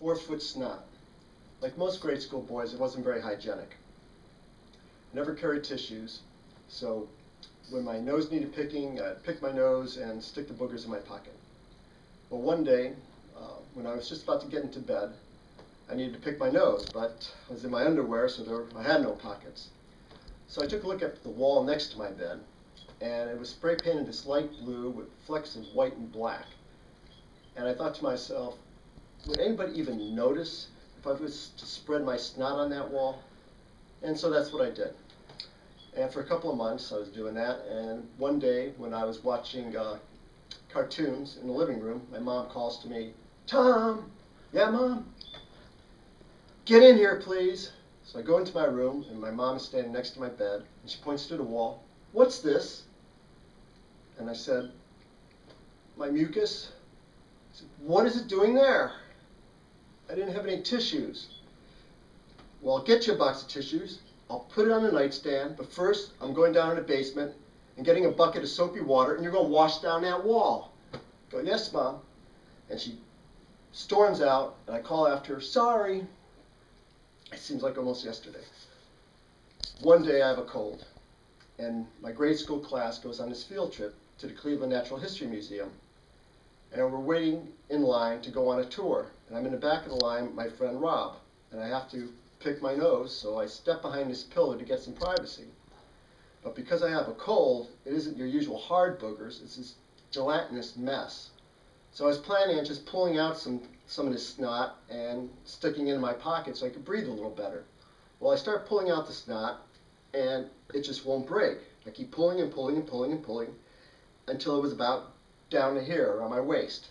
4-foot snot. Like most grade school boys, it wasn't very hygienic. I never carried tissues, so when my nose needed picking, I'd pick my nose and stick the boogers in my pocket. Well, one day, when I was just about to get into bed, I needed to pick my nose, but I was in my underwear, so I had no pockets. So I took a look at the wall next to my bed, and it was spray painted this light blue with flecks of white and black. And I thought to myself, would anybody even notice if I was to spread my snot on that wall? And so that's what I did. And for a couple of months I was doing that, and one day when I was watching cartoons in the living room, my mom calls to me, "Tom!" "Yeah, Mom?" "Get in here, please." So I go into my room, and my mom is standing next to my bed, and she points to the wall. "What's this?" And I said, "My mucus." She said, "What is it doing there?" I didn't have any tissues. "Well, I'll get you a box of tissues. I'll put it on the nightstand, but first I'm going down in the basement and getting a bucket of soapy water, and you're going to wash down that wall." I go, "Yes, Mom." And she storms out, and I call after her, "Sorry." It seems like almost yesterday. One day I have a cold, and my grade school class goes on this field trip to the Cleveland Natural History Museum. And we're waiting in line to go on a tour. And I'm in the back of the line with my friend Rob, and I have to pick my nose, so I step behind this pillar to get some privacy. But because I have a cold, it isn't your usual hard boogers, it's this gelatinous mess. So I was planning on just pulling out some of this snot and sticking it in my pocket so I could breathe a little better. Well, I start pulling out the snot, and it just won't break. I keep pulling and pulling and pulling and pulling until it was about down to here, around my waist.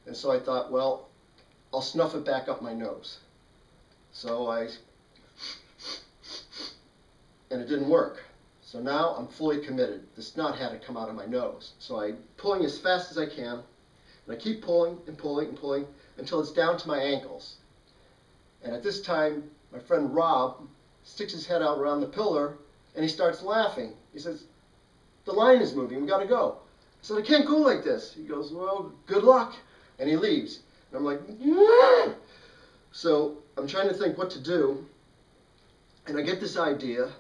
And so I thought, well, I'll snuff it back up my nose. So and it didn't work. So now I'm fully committed. The snot had to come out of my nose. So I'm pulling as fast as I can, and I keep pulling and pulling and pulling until it's down to my ankles. And at this time, my friend Rob sticks his head out around the pillar, and he starts laughing. He says, "The line is moving, we gotta go." I said, "I can't go like this." He goes, "Well, good luck." And he leaves. And I'm like, "Yeah." So I'm trying to think what to do, and I get this idea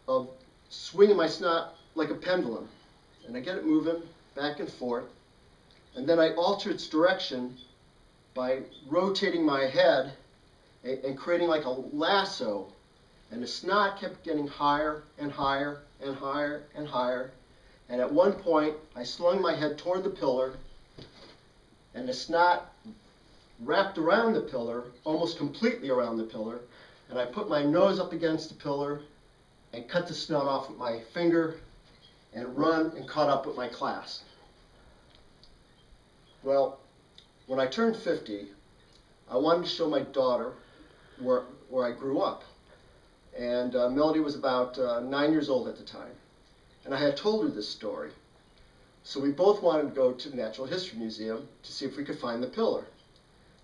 of swinging my snot like a pendulum. And I get it moving back and forth, and then I alter its direction by rotating my head and creating like a lasso. And the snot kept getting higher and higher and higher and higher. And at one point, I slung my head toward the pillar, and the snot wrapped around the pillar, almost completely around the pillar, and I put my nose up against the pillar and cut the snot off with my finger and run and caught up with my class. Well, when I turned 50, I wanted to show my daughter where I grew up. And Melody was about 9 years old at the time. And I had told her this story. So we both wanted to go to the Natural History Museum to see if we could find the pillar.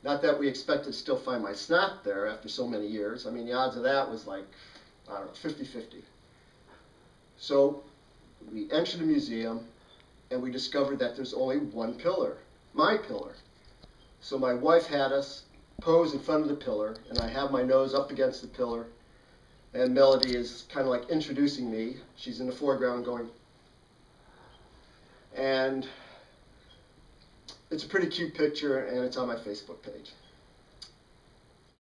Not that we expected to still find my snot there after so many years. I mean, the odds of that was like, I don't know, 50-50. So we entered the museum, and we discovered that there's only one pillar, my pillar. So my wife had us pose in front of the pillar, and I have my nose up against the pillar, and Melody is kind of like introducing me. She's in the foreground going, and it's a pretty cute picture, and it's on my Facebook page.